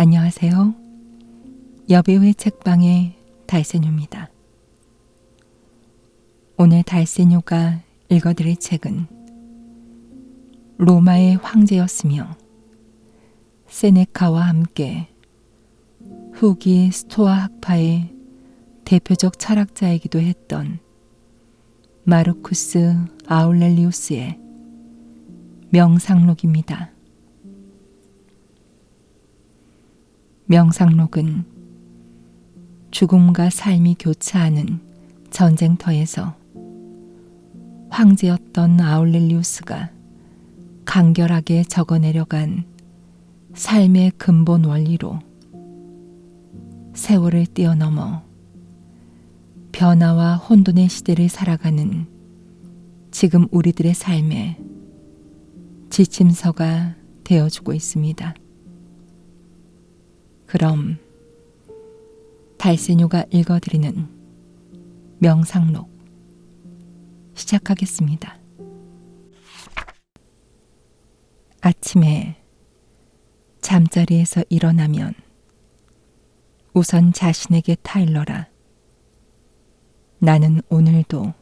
안녕하세요. 여배우의 책방의 달세뇨입니다. 오늘 달세뇨가 읽어드릴 책은 로마의 황제였으며 세네카와 함께 후기 스토아 학파의 대표적 철학자이기도 했던 마르쿠스 아울렐리우스의 명상록입니다. 명상록은 죽음과 삶이 교차하는 전쟁터에서 황제였던 아울렐리우스가 간결하게 적어내려간 삶의 근본 원리로 세월을 뛰어넘어 변화와 혼돈의 시대를 살아가는 지금 우리들의 삶에 지침서가 되어주고 있습니다. 그럼 달세뇨가 읽어드리는 명상록 시작하겠습니다. 아침에 잠자리에서 일어나면 우선 자신에게 타일러라. 나는 오늘도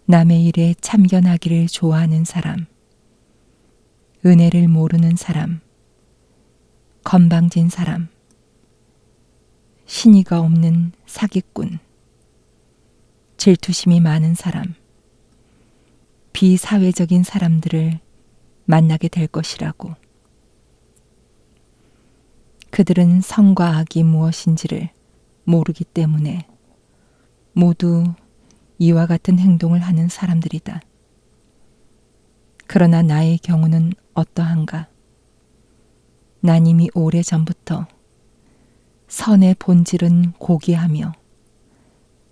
남의 일에 참견하기를 좋아하는 사람, 은혜를 모르는 사람, 건방진 사람, 신의가 없는 사기꾼, 질투심이 많은 사람, 비사회적인 사람들을 만나게 될 것이라고. 그들은 선과 악이 무엇인지를 모르기 때문에 모두 이와 같은 행동을 하는 사람들이다. 그러나 나의 경우는 어떠한가? 난 이미 오래전부터 선의 본질은 고귀하며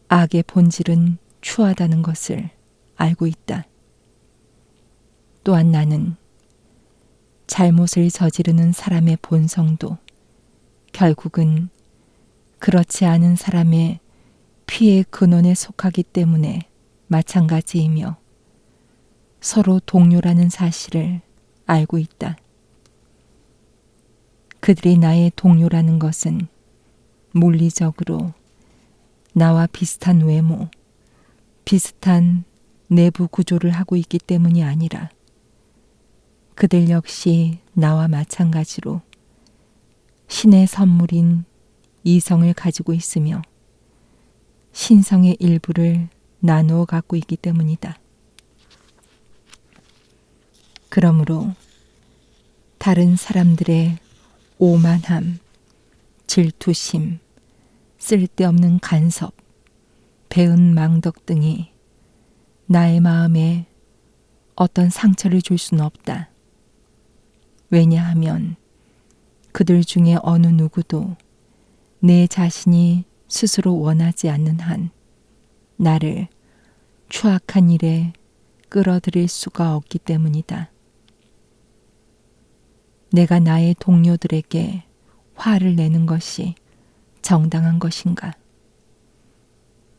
악의 본질은 추하다는 것을 알고 있다. 또한 나는 잘못을 저지르는 사람의 본성도 결국은 그렇지 않은 사람의 피의 근원에 속하기 때문에 마찬가지이며 서로 동료라는 사실을 알고 있다. 그들이 나의 동료라는 것은 물리적으로 나와 비슷한 외모, 비슷한 내부 구조를 하고 있기 때문이 아니라 그들 역시 나와 마찬가지로 신의 선물인 이성을 가지고 있으며 신성의 일부를 나누어 갖고 있기 때문이다. 그러므로 다른 사람들의 오만함, 질투심, 쓸데없는 간섭, 배은 망덕 등이 나의 마음에 어떤 상처를 줄 수는 없다. 왜냐하면 그들 중에 어느 누구도 내 자신이 스스로 원하지 않는 한 나를 추악한 일에 끌어들일 수가 없기 때문이다. 내가 나의 동료들에게 화를 내는 것이 정당한 것인가?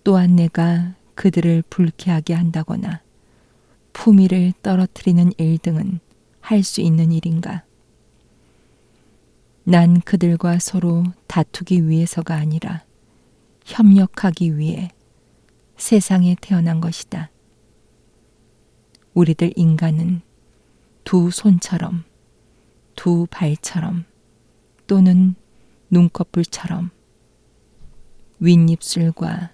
또한 내가 그들을 불쾌하게 한다거나 품위를 떨어뜨리는 일 등은 할 수 있는 일인가? 난 그들과 서로 다투기 위해서가 아니라 협력하기 위해 세상에 태어난 것이다. 우리들 인간은 두 손처럼, 두 발처럼 또는 눈꺼풀처럼 윗입술과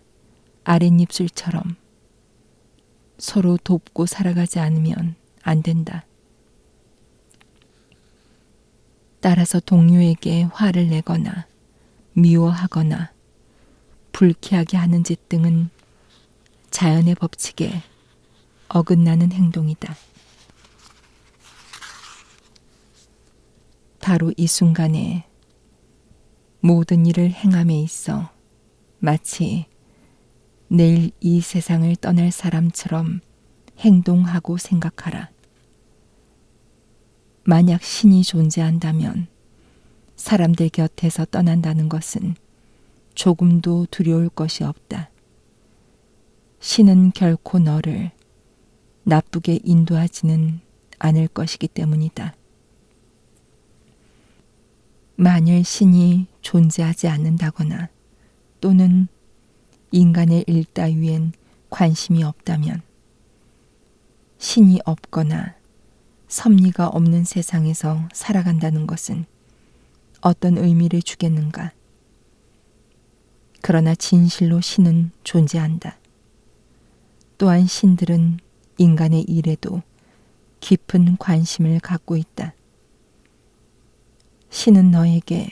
아랫입술처럼 서로 돕고 살아가지 않으면 안 된다. 따라서 동료에게 화를 내거나 미워하거나 불쾌하게 하는 짓 등은 자연의 법칙에 어긋나는 행동이다. 바로 이 순간에 모든 일을 행함에 있어 마치 내일 이 세상을 떠날 사람처럼 행동하고 생각하라. 만약 신이 존재한다면 사람들 곁에서 떠난다는 것은 조금도 두려울 것이 없다. 신은 결코 너를 나쁘게 인도하지는 않을 것이기 때문이다. 만일 신이 존재하지 않는다거나 또는 인간의 일 따위엔 관심이 없다면 신이 없거나 섭리가 없는 세상에서 살아간다는 것은 어떤 의미를 주겠는가? 그러나 진실로 신은 존재한다. 또한 신들은 인간의 일에도 깊은 관심을 갖고 있다. 신은 너에게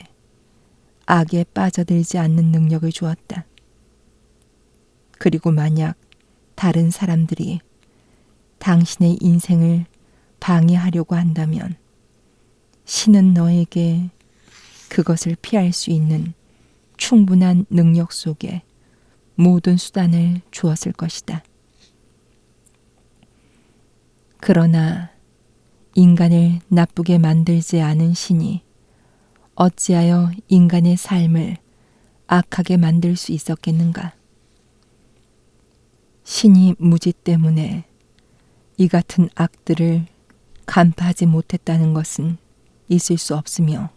악에 빠져들지 않는 능력을 주었다. 그리고 만약 다른 사람들이 당신의 인생을 방해하려고 한다면 신은 너에게 그것을 피할 수 있는 충분한 능력 속에 모든 수단을 주었을 것이다. 그러나 인간을 나쁘게 만들지 않은 신이 어찌하여 인간의 삶을 악하게 만들 수 있었겠는가? 신이 무지 때문에 이 같은 악들을 간파하지 못했다는 것은 있을 수 없으며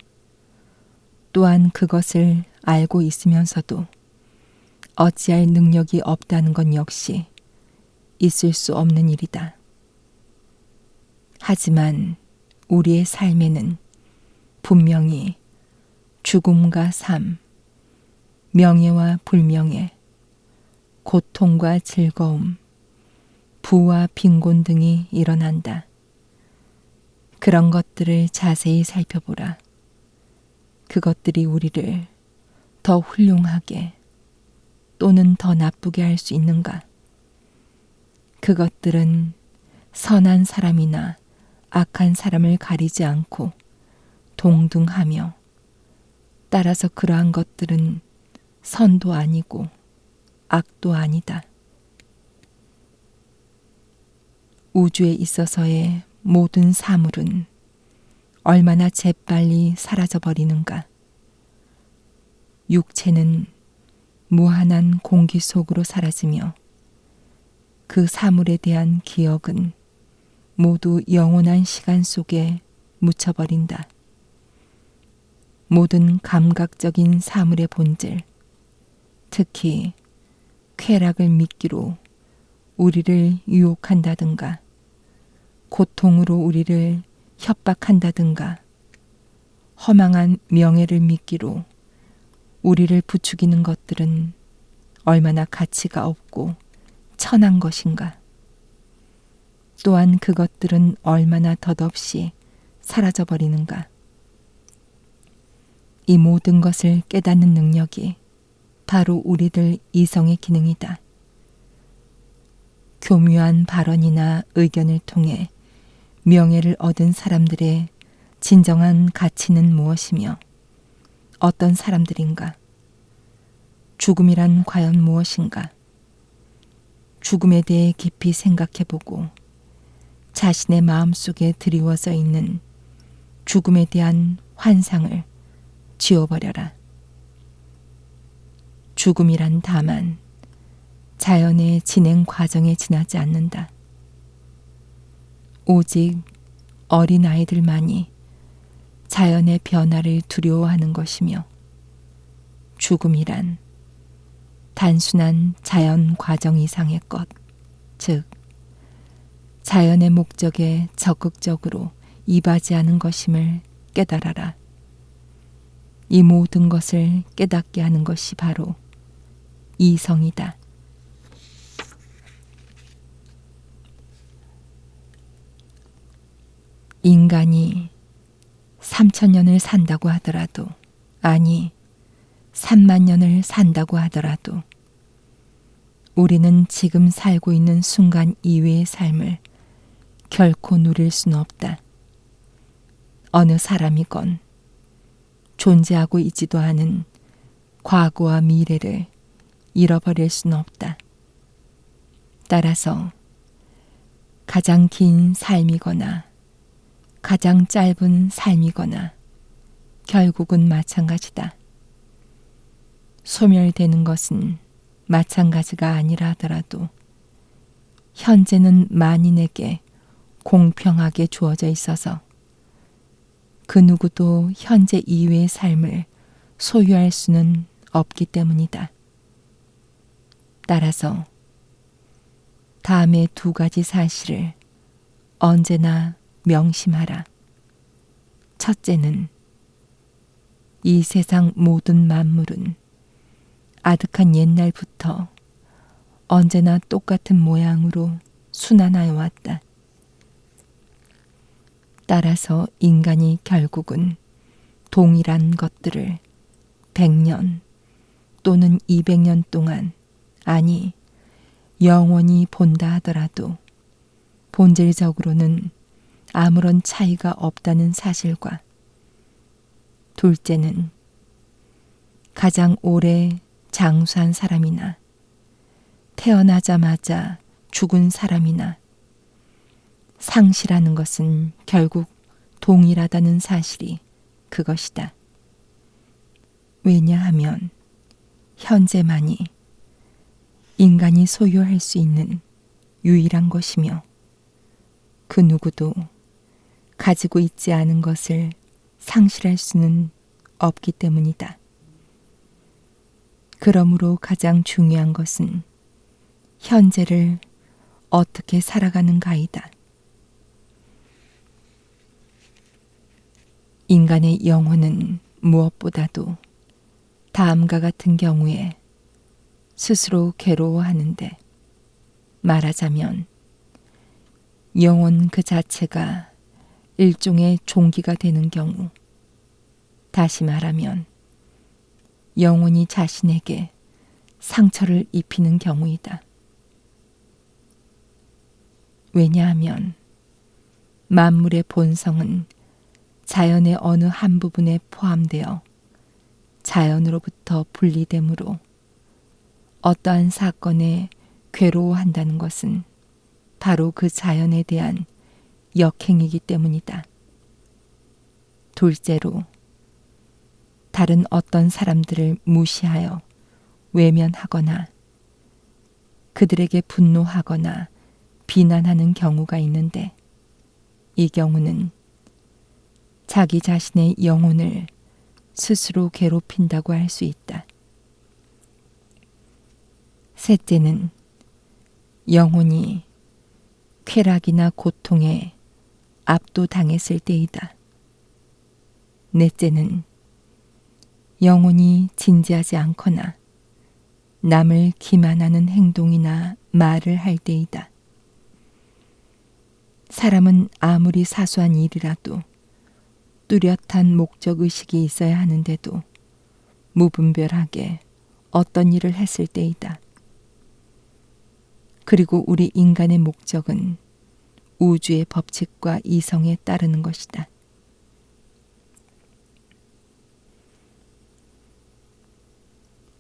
또한 그것을 알고 있으면서도 어찌할 능력이 없다는 건 역시 있을 수 없는 일이다. 하지만 우리의 삶에는 분명히 죽음과 삶, 명예와 불명예, 고통과 즐거움, 부와 빈곤 등이 일어난다. 그런 것들을 자세히 살펴보라. 그것들이 우리를 더 훌륭하게 또는 더 나쁘게 할 수 있는가? 그것들은 선한 사람이나 악한 사람을 가리지 않고 동등하며 따라서 그러한 것들은 선도 아니고 악도 아니다. 우주에 있어서의 모든 사물은 얼마나 재빨리 사라져버리는가. 육체는 무한한 공기 속으로 사라지며 그 사물에 대한 기억은 모두 영원한 시간 속에 묻혀버린다. 모든 감각적인 사물의 본질, 특히 쾌락을 미끼로 우리를 유혹한다든가 고통으로 우리를 협박한다든가 허망한 명예를 미끼로 우리를 부추기는 것들은 얼마나 가치가 없고 천한 것인가. 또한 그것들은 얼마나 덧없이 사라져버리는가. 이 모든 것을 깨닫는 능력이 바로 우리들 이성의 기능이다. 교묘한 발언이나 의견을 통해 명예를 얻은 사람들의 진정한 가치는 무엇이며 어떤 사람들인가? 죽음이란 과연 무엇인가? 죽음에 대해 깊이 생각해보고 자신의 마음속에 드리워져 있는 죽음에 대한 환상을 지워버려라. 죽음이란 다만 자연의 진행 과정에 지나지 않는다. 오직 어린아이들만이 자연의 변화를 두려워하는 것이며 죽음이란 단순한 자연 과정 이상의 것, 즉 자연의 목적에 적극적으로 이바지하는 것임을 깨달아라. 이 모든 것을 깨닫게 하는 것이 바로 이성이다. 인간이 3000년을 산다고 하더라도, 아니 3만년을 산다고 하더라도 우리는 지금 살고 있는 순간 이외의 삶을 결코 누릴 수는 없다. 어느 사람이건 존재하고 있지도 않은 과거와 미래를 잃어버릴 수는 없다. 따라서 가장 긴 삶이거나 가장 짧은 삶이거나 결국은 마찬가지다. 소멸되는 것은 마찬가지가 아니라 하더라도 현재는 만인에게 공평하게 주어져 있어서 그 누구도 현재 이외의 삶을 소유할 수는 없기 때문이다. 따라서 다음의 두 가지 사실을 언제나 명심하라. 첫째는 이 세상 모든 만물은 아득한 옛날부터 언제나 똑같은 모양으로 순환하여 왔다. 따라서 인간이 결국은 동일한 것들을 100년 또는 200년 동안, 아니 영원히 본다 하더라도 본질적으로는 아무런 차이가 없다는 사실과, 둘째는 가장 오래 장수한 사람이나 태어나자마자 죽은 사람이나 상시라는 것은 결국 동일하다는 사실이 그것이다. 왜냐하면 현재만이 인간이 소유할 수 있는 유일한 것이며 그 누구도 가지고 있지 않은 것을 상실할 수는 없기 때문이다. 그러므로 가장 중요한 것은 현재를 어떻게 살아가는가이다. 인간의 영혼은 무엇보다도 다음과 같은 경우에 스스로 괴로워하는데, 말하자면 영혼 그 자체가 일종의 종기가 되는 경우, 다시 말하면 영혼이 자신에게 상처를 입히는 경우이다. 왜냐하면 만물의 본성은 자연의 어느 한 부분에 포함되어 자연으로부터 분리되므로 어떠한 사건에 괴로워한다는 것은 바로 그 자연에 대한 역행이기 때문이다. 둘째로, 다른 어떤 사람들을 무시하여 외면하거나 그들에게 분노하거나 비난하는 경우가 있는데, 이 경우는 자기 자신의 영혼을 스스로 괴롭힌다고 할 수 있다. 셋째는 영혼이 쾌락이나 고통에 압도당했을 때이다. 넷째는 영혼이 진지하지 않거나 남을 기만하는 행동이나 말을 할 때이다. 사람은 아무리 사소한 일이라도 뚜렷한 목적의식이 있어야 하는데도 무분별하게 어떤 일을 했을 때이다. 그리고 우리 인간의 목적은 우주의 법칙과 이성에 따르는 것이다.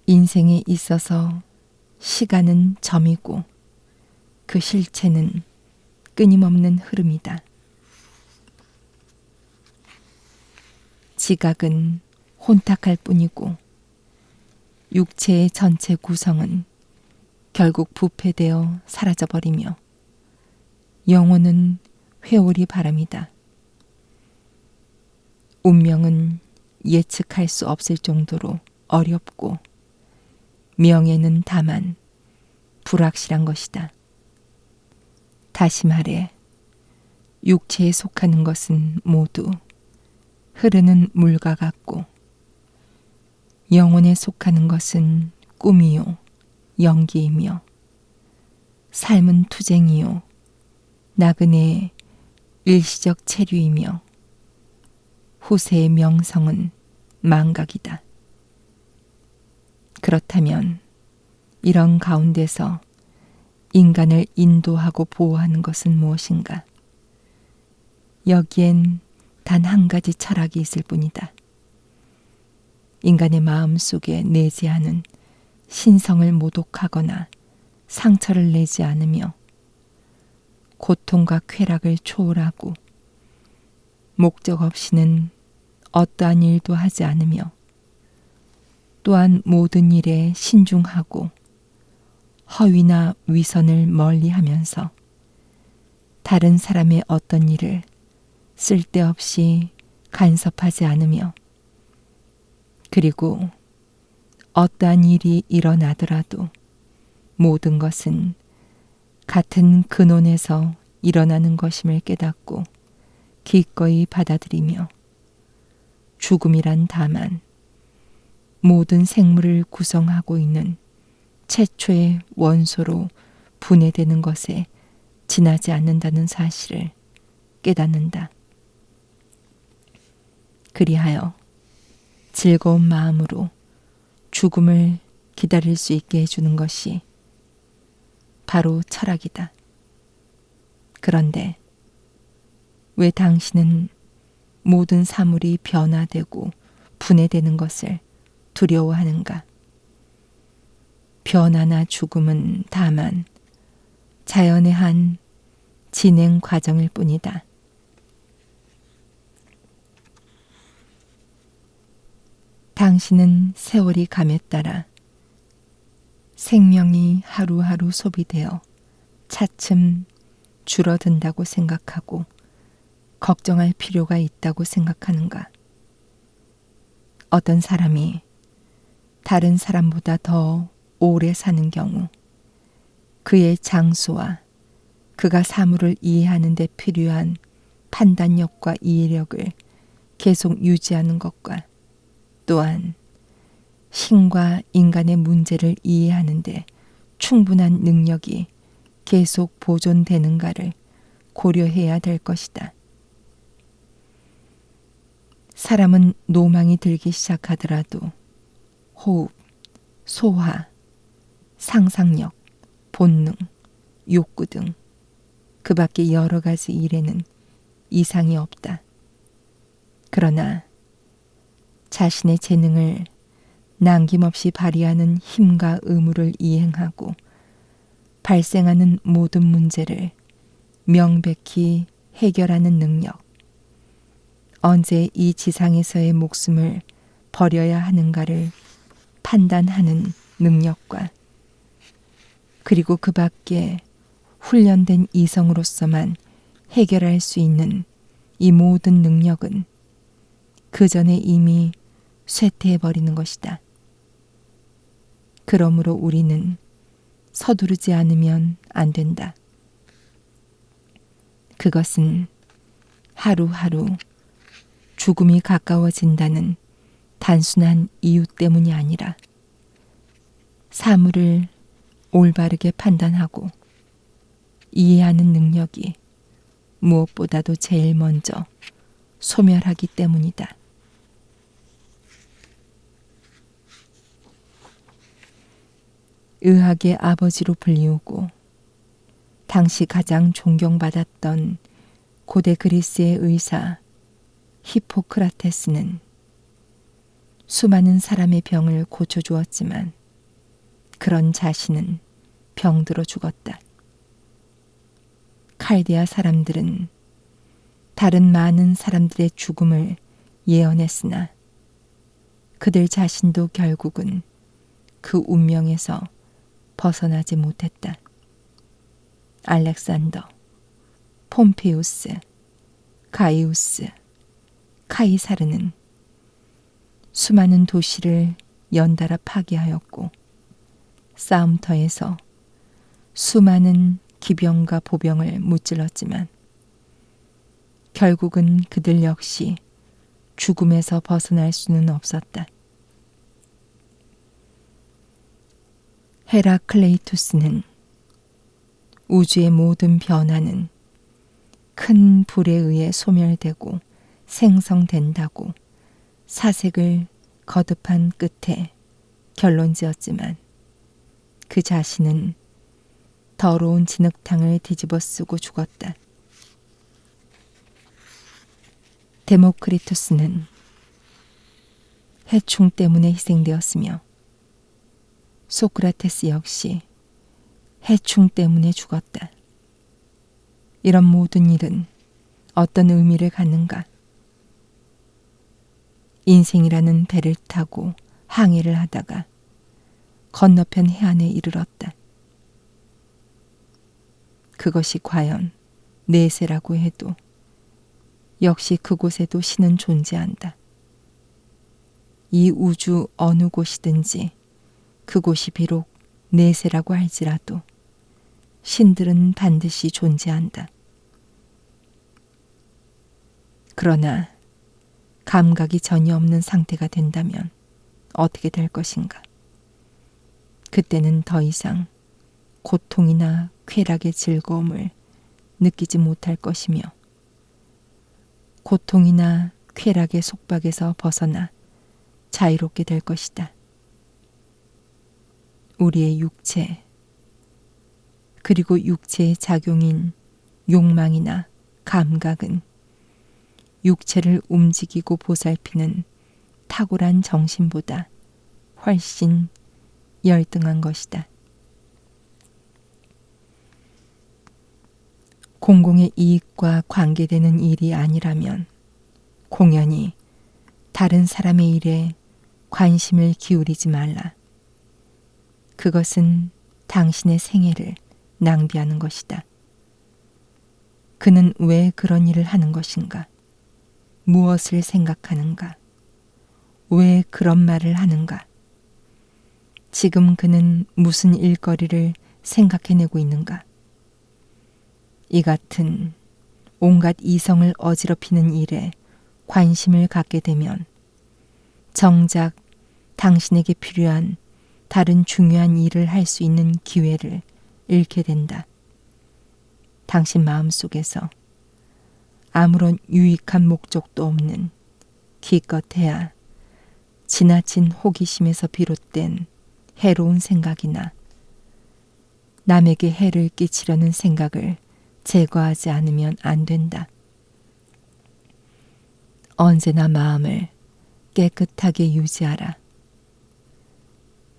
인생에 있어서 시간은 점이고 그 실체는 끊임없는 흐름이다. 지각은 혼탁할 뿐이고 육체의 전체 구성은 결국 부패되어 사라져버리며 영혼은 회오리 바람이다. 운명은 예측할 수 없을 정도로 어렵고 명예는 다만 불확실한 것이다. 다시 말해 육체에 속하는 것은 모두 흐르는 물과 같고 영혼에 속하는 것은 꿈이요 연기이며 삶은 투쟁이요 나그네의 일시적 체류이며 후세의 명성은 망각이다. 그렇다면 이런 가운데서 인간을 인도하고 보호하는 것은 무엇인가? 여기엔 단 한 가지 철학이 있을 뿐이다. 인간의 마음 속에 내재하는 신성을 모독하거나 상처를 내지 않으며 고통과 쾌락을 초월하고 목적 없이는 어떠한 일도 하지 않으며 또한 모든 일에 신중하고 허위나 위선을 멀리하면서 다른 사람의 어떤 일을 쓸데없이 간섭하지 않으며, 그리고 어떠한 일이 일어나더라도 모든 것은 같은 근원에서 일어나는 것임을 깨닫고 기꺼이 받아들이며, 죽음이란 다만 모든 생물을 구성하고 있는 최초의 원소로 분해되는 것에 지나지 않는다는 사실을 깨닫는다. 그리하여 즐거운 마음으로 죽음을 기다릴 수 있게 해주는 것이 바로 철학이다. 그런데 왜 당신은 모든 사물이 변화되고 분해되는 것을 두려워하는가? 변화나 죽음은 다만 자연의 한 진행 과정일 뿐이다. 당신은 세월이 감에 따라 생명이 하루하루 소비되어 차츰 줄어든다고 생각하고 걱정할 필요가 있다고 생각하는가? 어떤 사람이 다른 사람보다 더 오래 사는 경우 그의 장수와 그가 사물을 이해하는 데 필요한 판단력과 이해력을 계속 유지하는 것과 또한 신과 인간의 문제를 이해하는 데 충분한 능력이 계속 보존되는가를 고려해야 될 것이다. 사람은 노망이 들기 시작하더라도 호흡, 소화, 상상력, 본능, 욕구 등 그 밖의 여러 가지 일에는 이상이 없다. 그러나 자신의 재능을 남김없이 발휘하는 힘과 의무를 이행하고 발생하는 모든 문제를 명백히 해결하는 능력, 언제 이 지상에서의 목숨을 버려야 하는가를 판단하는 능력과 그리고 그 밖에 훈련된 이성으로서만 해결할 수 있는 이 모든 능력은 그 전에 이미 쇠퇴해버리는 것이다. 그러므로 우리는 서두르지 않으면 안 된다. 그것은 하루하루 죽음이 가까워진다는 단순한 이유 때문이 아니라 사물을 올바르게 판단하고 이해하는 능력이 무엇보다도 제일 먼저 소멸하기 때문이다. 의학의 아버지로 불리우고 당시 가장 존경받았던 고대 그리스의 의사 히포크라테스는 수많은 사람의 병을 고쳐주었지만 그런 자신은 병들어 죽었다. 칼데아 사람들은 다른 많은 사람들의 죽음을 예언했으나 그들 자신도 결국은 그 운명에서 벗어나지 못했다. 알렉산더, 폼페우스, 가이우스, 카이사르는 수많은 도시를 연달아 파괴하였고 싸움터에서 수많은 기병과 보병을 무찔렀지만 결국은 그들 역시 죽음에서 벗어날 수는 없었다. 헤라클레이투스는 우주의 모든 변화는 큰 불에 의해 소멸되고 생성된다고 사색을 거듭한 끝에 결론지었지만 그 자신은 더러운 진흙탕을 뒤집어 쓰고 죽었다. 데모크리투스는 해충 때문에 희생되었으며 소크라테스 역시 해충 때문에 죽었다. 이런 모든 일은 어떤 의미를 갖는가? 인생이라는 배를 타고 항해를 하다가 건너편 해안에 이르렀다. 그것이 과연 내세라고 해도 역시 그곳에도 신은 존재한다. 이 우주 어느 곳이든지 그곳이 비록 내세라고 할지라도 신들은 반드시 존재한다. 그러나 감각이 전혀 없는 상태가 된다면 어떻게 될 것인가? 그때는 더 이상 고통이나 쾌락의 즐거움을 느끼지 못할 것이며 고통이나 쾌락의 속박에서 벗어나 자유롭게 될 것이다. 우리의 육체, 그리고 육체의 작용인 욕망이나 감각은 육체를 움직이고 보살피는 탁월한 정신보다 훨씬 열등한 것이다. 공공의 이익과 관계되는 일이 아니라면 공연히 다른 사람의 일에 관심을 기울이지 말라. 그것은 당신의 생애를 낭비하는 것이다. 그는 왜 그런 일을 하는 것인가? 무엇을 생각하는가? 왜 그런 말을 하는가? 지금 그는 무슨 일거리를 생각해내고 있는가? 이 같은 온갖 이성을 어지럽히는 일에 관심을 갖게 되면 정작 당신에게 필요한 다른 중요한 일을 할 수 있는 기회를 잃게 된다. 당신 마음속에서 아무런 유익한 목적도 없는 기껏해야 지나친 호기심에서 비롯된 해로운 생각이나 남에게 해를 끼치려는 생각을 제거하지 않으면 안 된다. 언제나 마음을 깨끗하게 유지하라.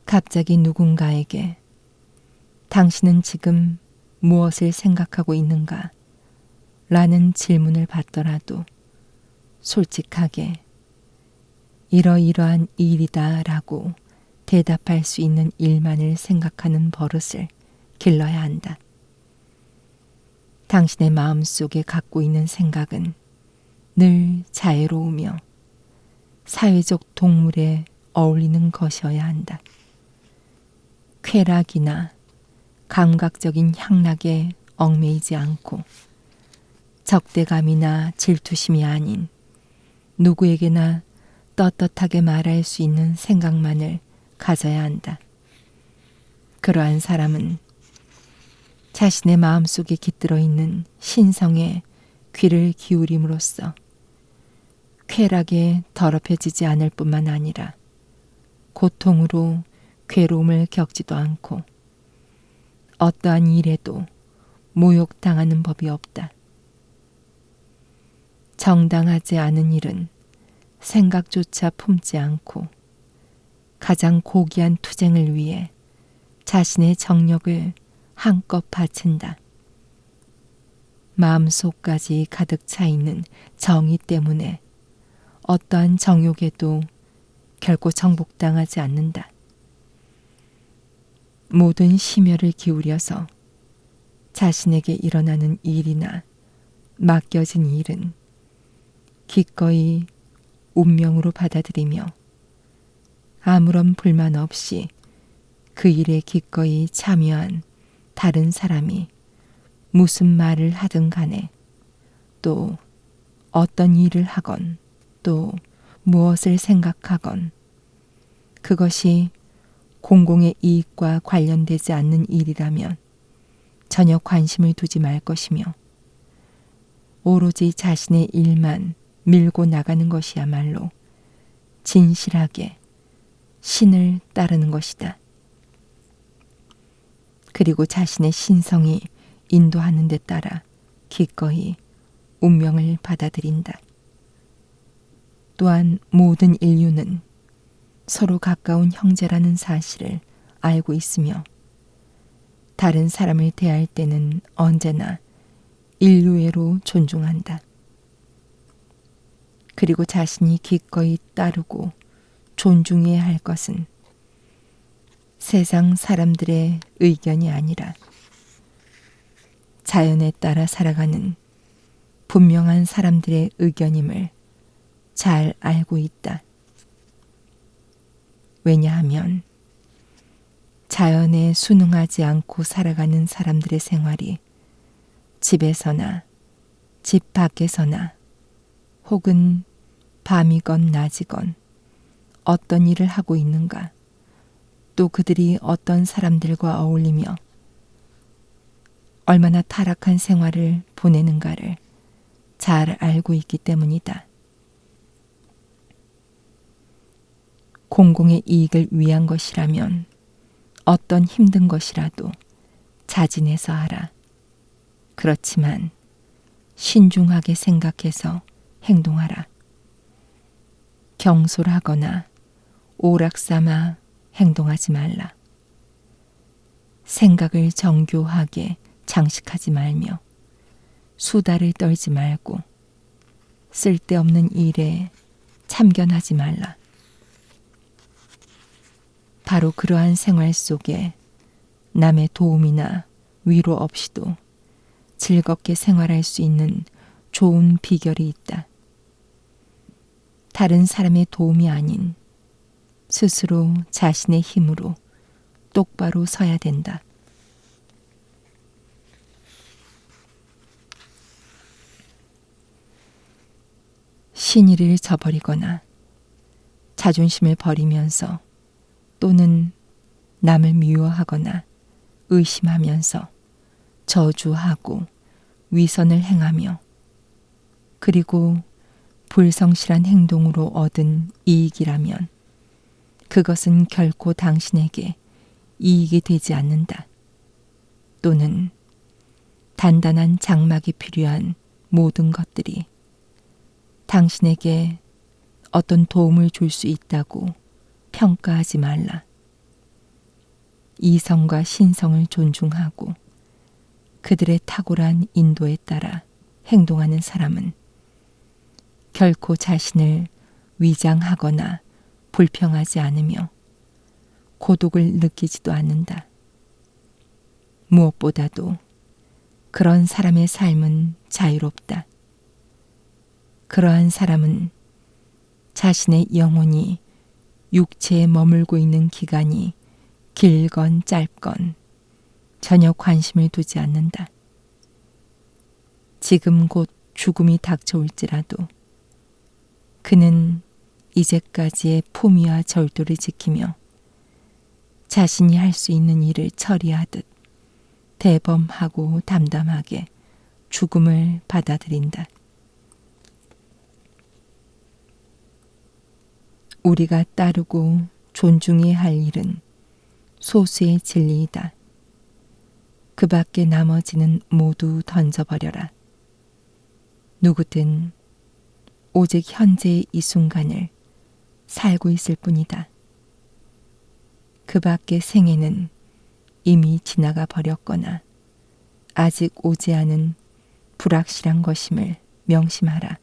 갑자기 누군가에게 당신은 지금 무엇을 생각하고 있는가? 라는 질문을 받더라도 솔직하게 이러이러한 일이다 라고 대답할 수 있는 일만을 생각하는 버릇을 길러야 한다. 당신의 마음속에 갖고 있는 생각은 늘 자애로우며 사회적 동물에 어울리는 것이어야 한다. 쾌락이나 감각적인 향락에 얽매이지 않고 적대감이나 질투심이 아닌 누구에게나 떳떳하게 말할 수 있는 생각만을 가져야 한다. 그러한 사람은 자신의 마음속에 깃들어 있는 신성에 귀를 기울임으로써 쾌락에 더럽혀지지 않을 뿐만 아니라 고통으로 괴로움을 겪지도 않고 어떠한 일에도 모욕당하는 법이 없다. 정당하지 않은 일은 생각조차 품지 않고 가장 고귀한 투쟁을 위해 자신의 정력을 한껏 바친다. 마음속까지 가득 차 있는 정의 때문에 어떠한 정욕에도 결코 정복당하지 않는다. 모든 심혈을 기울여서 자신에게 일어나는 일이나 맡겨진 일은 기꺼이 운명으로 받아들이며 아무런 불만 없이 그 일에 기꺼이 참여한 다른 사람이 무슨 말을 하든 간에 또 어떤 일을 하건 또 무엇을 생각하건 그것이 공공의 이익과 관련되지 않는 일이라면 전혀 관심을 두지 말 것이며 오로지 자신의 일만 밀고 나가는 것이야말로 진실하게 신을 따르는 것이다. 그리고 자신의 신성이 인도하는 데 따라 기꺼이 운명을 받아들인다. 또한 모든 인류는 서로 가까운 형제라는 사실을 알고 있으며 다른 사람을 대할 때는 언제나 인류애로 존중한다. 그리고 자신이 기꺼이 따르고 존중해야 할 것은 세상 사람들의 의견이 아니라 자연에 따라 살아가는 분명한 사람들의 의견임을 잘 알고 있다. 왜냐하면 자연에 순응하지 않고 살아가는 사람들의 생활이 집에서나 집 밖에서나 혹은 밤이건 낮이건 어떤 일을 하고 있는가, 또 그들이 어떤 사람들과 어울리며 얼마나 타락한 생활을 보내는가를 잘 알고 있기 때문이다. 공공의 이익을 위한 것이라면 어떤 힘든 것이라도 자진해서 하라. 그렇지만 신중하게 생각해서 행동하라. 경솔하거나 오락삼아 행동하지 말라. 생각을 정교하게 장식하지 말며 수다를 떨지 말고 쓸데없는 일에 참견하지 말라. 바로 그러한 생활 속에 남의 도움이나 위로 없이도 즐겁게 생활할 수 있는 좋은 비결이 있다. 다른 사람의 도움이 아닌 스스로 자신의 힘으로 똑바로 서야 된다. 신의를 저버리거나 자존심을 버리면서 또는 남을 미워하거나 의심하면서 저주하고 위선을 행하며 그리고 불성실한 행동으로 얻은 이익이라면 그것은 결코 당신에게 이익이 되지 않는다. 또는 단단한 장막이 필요한 모든 것들이 당신에게 어떤 도움을 줄 수 있다고 평가하지 말라. 이성과 신성을 존중하고 그들의 탁월한 인도에 따라 행동하는 사람은 결코 자신을 위장하거나 불평하지 않으며 고독을 느끼지도 않는다. 무엇보다도 그런 사람의 삶은 자유롭다. 그러한 사람은 자신의 영혼이 육체에 머물고 있는 기간이 길건 짧건 전혀 관심을 두지 않는다. 지금 곧 죽음이 닥쳐올지라도 그는 이제까지의 품위와 절도를 지키며 자신이 할 수 있는 일을 처리하듯 대범하고 담담하게 죽음을 받아들인다. 우리가 따르고 존중해야 할 일은 소수의 진리이다. 그 밖에 나머지는 모두 던져버려라. 누구든 오직 현재의 이 순간을 살고 있을 뿐이다. 그 밖의 생애는 이미 지나가 버렸거나 아직 오지 않은 불확실한 것임을 명심하라.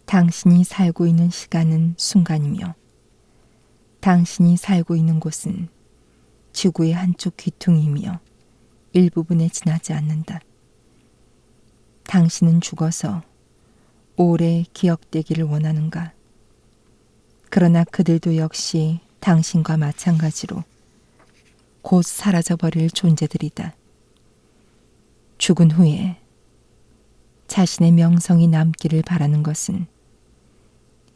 당신이 살고 있는 시간은 순간이며 당신이 살고 있는 곳은 지구의 한쪽 귀퉁이이며 일부분에 지나지 않는다. 당신은 죽어서 오래 기억되기를 원하는가? 그러나 그들도 역시 당신과 마찬가지로 곧 사라져버릴 존재들이다. 죽은 후에 자신의 명성이 남기를 바라는 것은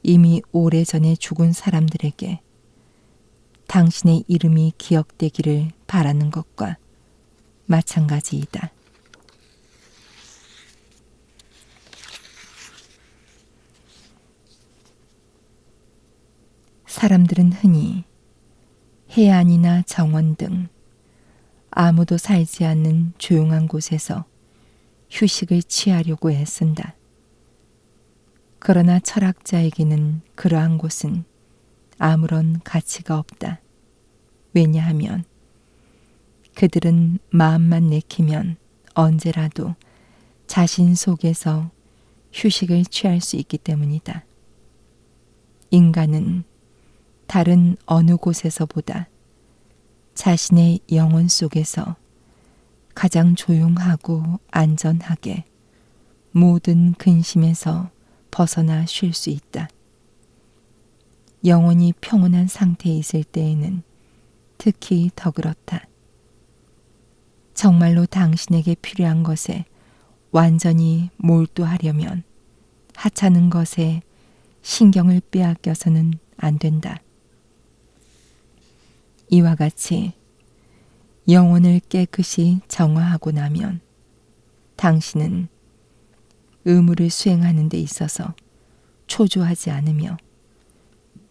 이미 오래전에 죽은 사람들에게 당신의 이름이 기억되기를 바라는 것과 마찬가지이다. 사람들은 흔히 해안이나 정원 등 아무도 살지 않는 조용한 곳에서 휴식을 취하려고 애쓴다. 그러나 철학자에게는 그러한 곳은 아무런 가치가 없다. 왜냐하면 그들은 마음만 내키면 언제라도 자신 속에서 휴식을 취할 수 있기 때문이다. 인간은 다른 어느 곳에서보다 자신의 영혼 속에서 가장 조용하고 안전하게 모든 근심에서 벗어나 쉴 수 있다. 영혼이 평온한 상태에 있을 때에는 특히 더 그렇다. 정말로 당신에게 필요한 것에 완전히 몰두하려면 하찮은 것에 신경을 빼앗겨서는 안 된다. 이와 같이 영혼을 깨끗이 정화하고 나면 당신은 의무를 수행하는 데 있어서 초조하지 않으며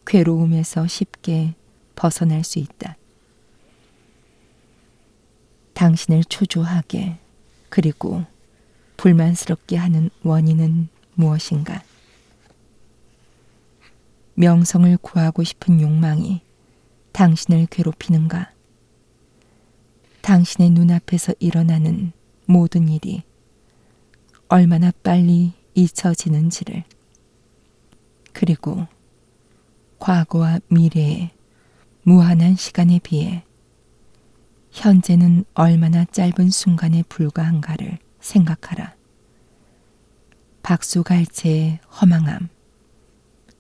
괴로움에서 쉽게 벗어날 수 있다. 당신을 초조하게 그리고 불만스럽게 하는 원인은 무엇인가? 명성을 구하고 싶은 욕망이 당신을 괴롭히는가? 당신의 눈앞에서 일어나는 모든 일이 얼마나 빨리 잊혀지는지를, 그리고 과거와 미래의 무한한 시간에 비해 현재는 얼마나 짧은 순간에 불과한가를 생각하라. 박수갈채의 허망함,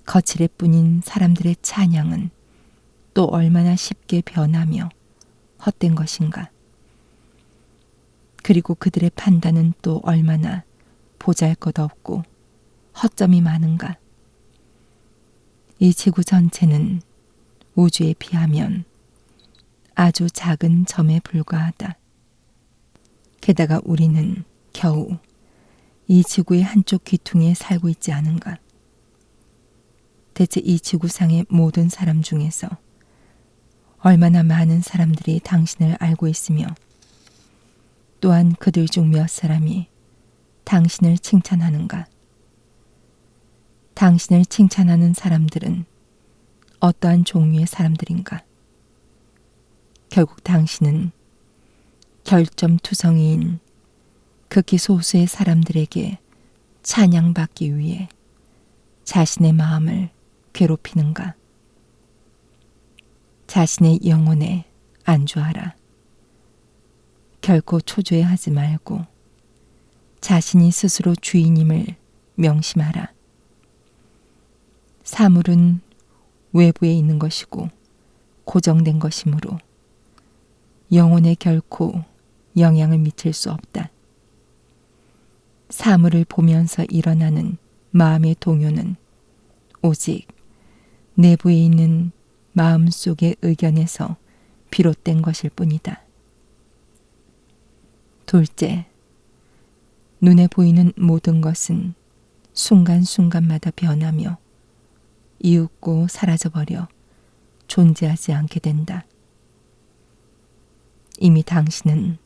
거칠애뿐인 사람들의 찬양은 또 얼마나 쉽게 변하며 헛된 것인가. 그리고 그들의 판단은 또 얼마나 보잘것없고 허점이 많은가. 이 지구 전체는 우주에 비하면 아주 작은 점에 불과하다. 게다가 우리는 겨우 이 지구의 한쪽 귀퉁이에 살고 있지 않은가. 대체 이 지구상의 모든 사람 중에서 얼마나 많은 사람들이 당신을 알고 있으며 또한 그들 중 몇 사람이 당신을 칭찬하는가. 당신을 칭찬하는 사람들은 어떠한 종류의 사람들인가. 결국 당신은 결점투성이인 극히 소수의 사람들에게 찬양받기 위해 자신의 마음을 괴롭히는가. 자신의 영혼에 안주하라. 결코 초조해하지 말고 자신이 스스로 주인임을 명심하라. 사물은 외부에 있는 것이고 고정된 것이므로 영혼에 결코 영향을 미칠 수 없다. 사물을 보면서 일어나는 마음의 동요는 오직 내부에 있는 마음속의 의견에서 비롯된 것일 뿐이다. 둘째, 눈에 보이는 모든 것은 순간순간마다 변하며 이윽고 사라져버려 존재하지 않게 된다. 이미 당신은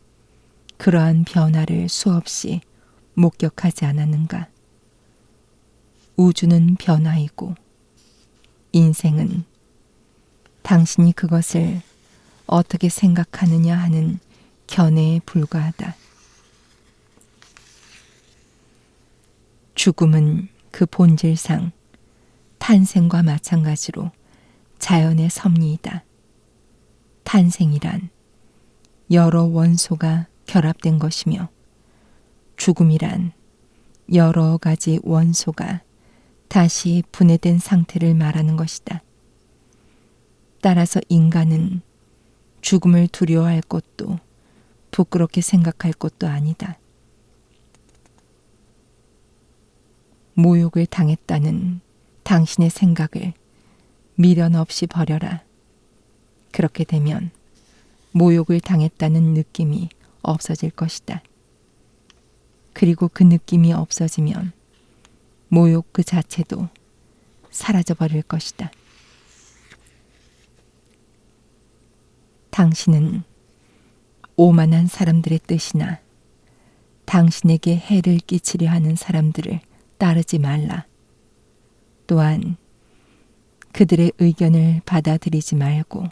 그러한 변화를 수없이 목격하지 않았는가? 우주는 변화이고 인생은 당신이 그것을 어떻게 생각하느냐 하는 견해에 불과하다. 죽음은 그 본질상 탄생과 마찬가지로 자연의 섭리이다. 탄생이란 여러 원소가 결합된 것이며 죽음이란 여러 가지 원소가 다시 분해된 상태를 말하는 것이다. 따라서 인간은 죽음을 두려워할 것도 부끄럽게 생각할 것도 아니다. 모욕을 당했다는 당신의 생각을 미련 없이 버려라. 그렇게 되면 모욕을 당했다는 느낌이 없어질 것이다. 그리고 그 느낌이 없어지면 모욕 그 자체도 사라져버릴 것이다. 당신은 오만한 사람들의 뜻이나 당신에게 해를 끼치려 하는 사람들을 따르지 말라. 또한 그들의 의견을 받아들이지 말고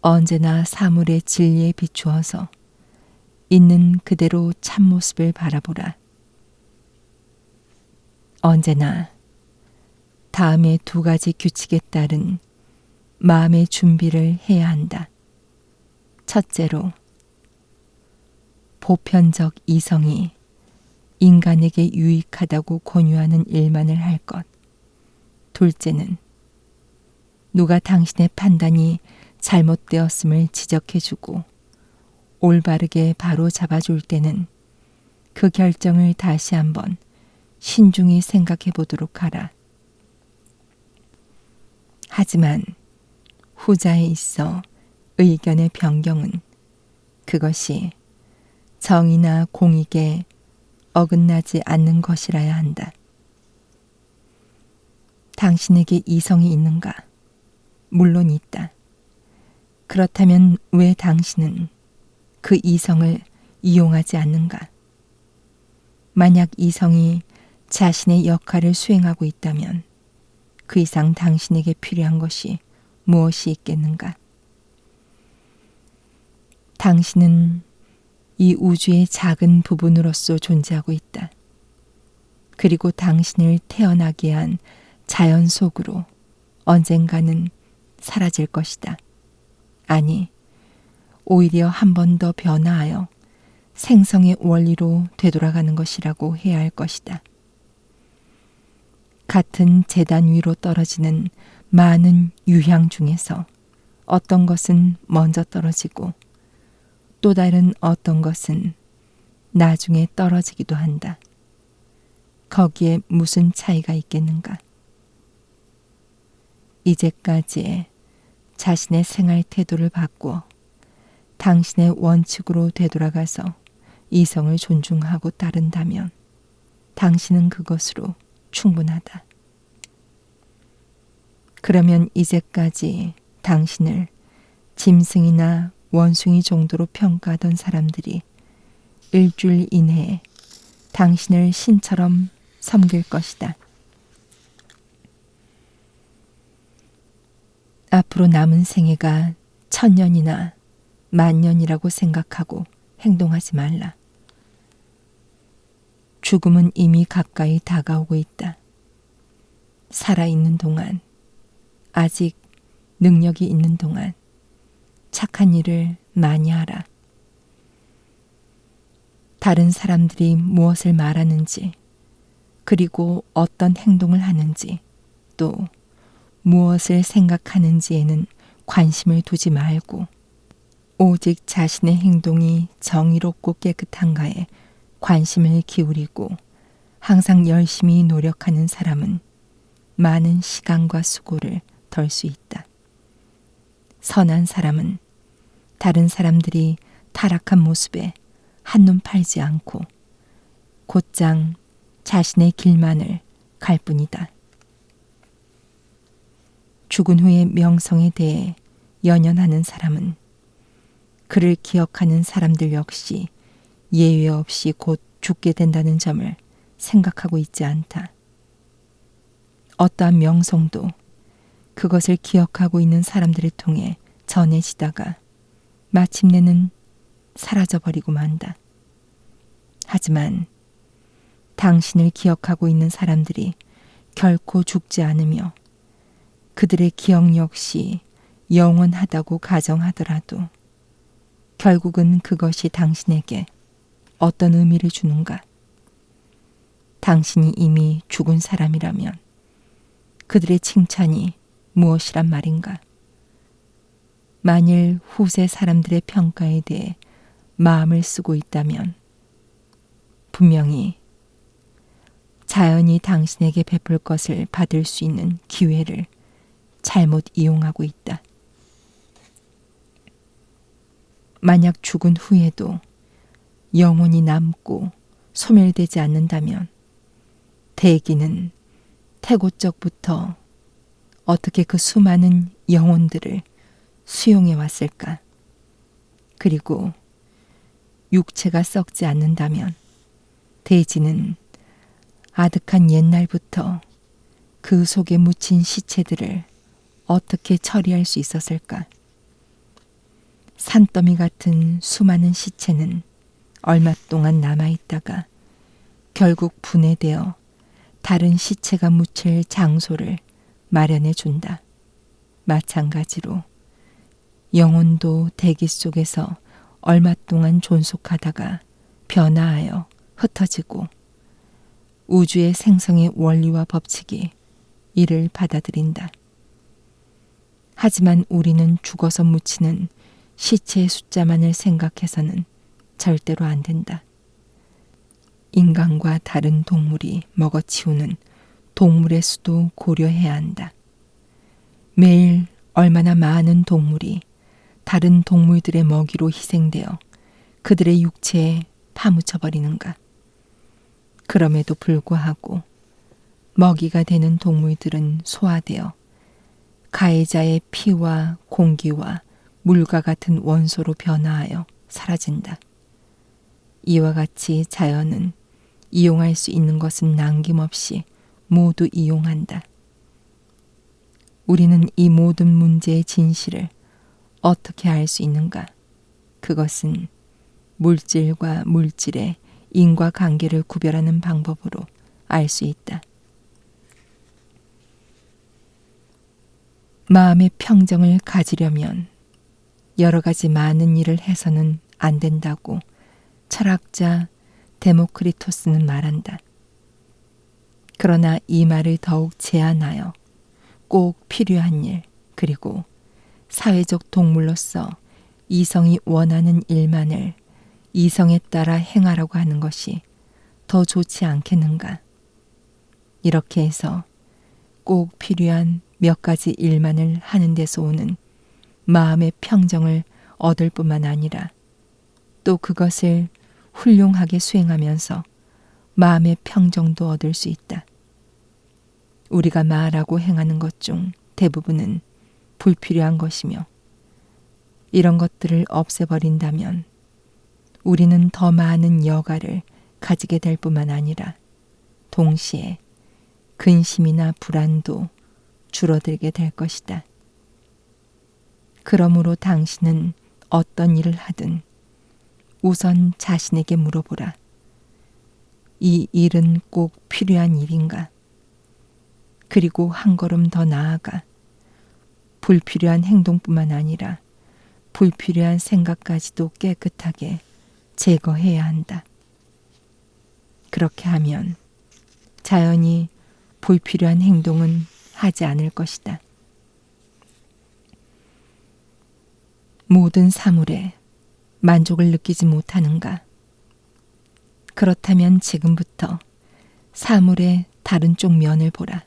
언제나 사물의 진리에 비추어서 있는 그대로 참모습을 바라보라. 언제나 다음의 두 가지 규칙에 따른 마음의 준비를 해야 한다. 첫째로, 보편적 이성이 인간에게 유익하다고 권유하는 일만을 할 것. 둘째는 누가 당신의 판단이 잘못되었음을 지적해주고 올바르게 바로 잡아줄 때는 그 결정을 다시 한번 신중히 생각해 보도록 하라. 하지만 후자에 있어 의견의 변경은 그것이 정의나 공익에 어긋나지 않는 것이라야 한다. 당신에게 이성이 있는가? 물론 있다. 그렇다면 왜 당신은 그 이성을 이용하지 않는가? 만약 이성이 자신의 역할을 수행하고 있다면 그 이상 당신에게 필요한 것이 무엇이 있겠는가? 당신은 이 우주의 작은 부분으로서 존재하고 있다. 그리고 당신을 태어나게 한 자연 속으로 언젠가는 사라질 것이다. 아니, 오히려 한 번 더 변화하여 생성의 원리로 되돌아가는 것이라고 해야 할 것이다. 같은 재단 위로 떨어지는 많은 유향 중에서 어떤 것은 먼저 떨어지고 또 다른 어떤 것은 나중에 떨어지기도 한다. 거기에 무슨 차이가 있겠는가? 이제까지의 자신의 생활 태도를 바꾸어 당신의 원칙으로 되돌아가서 이성을 존중하고 따른다면 당신은 그것으로 충분하다. 그러면 이제까지 당신을 짐승이나 원숭이 정도로 평가하던 사람들이 일주일 이내에 당신을 신처럼 섬길 것이다. 앞으로 남은 생애가 1000년이나 10,000년이라고 생각하고 행동하지 말라. 죽음은 이미 가까이 다가오고 있다. 살아있는 동안, 아직 능력이 있는 동안 착한 일을 많이 하라. 다른 사람들이 무엇을 말하는지, 그리고 어떤 행동을 하는지, 또 무엇을 생각하는지에는 관심을 두지 말고 오직 자신의 행동이 정의롭고 깨끗한가에 관심을 기울이고 항상 열심히 노력하는 사람은 많은 시간과 수고를 덜 수 있다. 선한 사람은 다른 사람들이 타락한 모습에 한눈 팔지 않고 곧장 자신의 길만을 갈 뿐이다. 죽은 후의 명성에 대해 연연하는 사람은 그를 기억하는 사람들 역시 예외 없이 곧 죽게 된다는 점을 생각하고 있지 않다. 어떠한 명성도 그것을 기억하고 있는 사람들을 통해 전해지다가 마침내는 사라져버리고 만다. 하지만 당신을 기억하고 있는 사람들이 결코 죽지 않으며 그들의 기억 역시 영원하다고 가정하더라도 결국은 그것이 당신에게 어떤 의미를 주는가? 당신이 이미 죽은 사람이라면 그들의 칭찬이 무엇이란 말인가? 만일 후세 사람들의 평가에 대해 마음을 쓰고 있다면 분명히 자연이 당신에게 베풀 것을 받을 수 있는 기회를 잘못 이용하고 있다. 만약 죽은 후에도 영혼이 남고 소멸되지 않는다면 대기는 태고적부터 어떻게 그 수많은 영혼들을 수용해 왔을까? 그리고 육체가 썩지 않는다면 대지는 아득한 옛날부터 그 속에 묻힌 시체들을 어떻게 처리할 수 있었을까? 산더미 같은 수많은 시체는 얼마 동안 남아있다가 결국 분해되어 다른 시체가 묻힐 장소를 마련해 준다. 마찬가지로 영혼도 대기 속에서 얼마 동안 존속하다가 변화하여 흩어지고 우주의 생성의 원리와 법칙이 이를 받아들인다. 하지만 우리는 죽어서 묻히는 시체의 숫자만을 생각해서는 절대로 안 된다. 인간과 다른 동물이 먹어치우는 동물의 수도 고려해야 한다. 매일 얼마나 많은 동물이 다른 동물들의 먹이로 희생되어 그들의 육체에 파묻혀버리는가. 그럼에도 불구하고 먹이가 되는 동물들은 소화되어 가해자의 피와 공기와 물과 같은 원소로 변화하여 사라진다. 이와 같이 자연은 이용할 수 있는 것은 남김없이 모두 이용한다. 우리는 이 모든 문제의 진실을 어떻게 알 수 있는가? 그것은 물질과 물질의 인과관계를 구별하는 방법으로 알 수 있다. 마음의 평정을 가지려면 여러 가지 많은 일을 해서는 안 된다고 철학자 데모크리토스는 말한다. 그러나 이 말을 더욱 제한하여 꼭 필요한 일, 그리고 사회적 동물로서 이성이 원하는 일만을 이성에 따라 행하라고 하는 것이 더 좋지 않겠는가? 이렇게 해서 꼭 필요한 몇 가지 일만을 하는 데서 오는 마음의 평정을 얻을 뿐만 아니라 또 그것을 훌륭하게 수행하면서 마음의 평정도 얻을 수 있다. 우리가 말하고 행하는 것 중 대부분은 불필요한 것이며 이런 것들을 없애버린다면 우리는 더 많은 여가를 가지게 될 뿐만 아니라 동시에 근심이나 불안도 줄어들게 될 것이다. 그러므로 당신은 어떤 일을 하든 우선 자신에게 물어보라. 이 일은 꼭 필요한 일인가? 그리고 한 걸음 더 나아가 불필요한 행동뿐만 아니라 불필요한 생각까지도 깨끗하게 제거해야 한다. 그렇게 하면 자연히 불필요한 행동은 하지 않을 것이다. 모든 사물에 만족을 느끼지 못하는가? 그렇다면 지금부터 사물의 다른 쪽 면을 보라.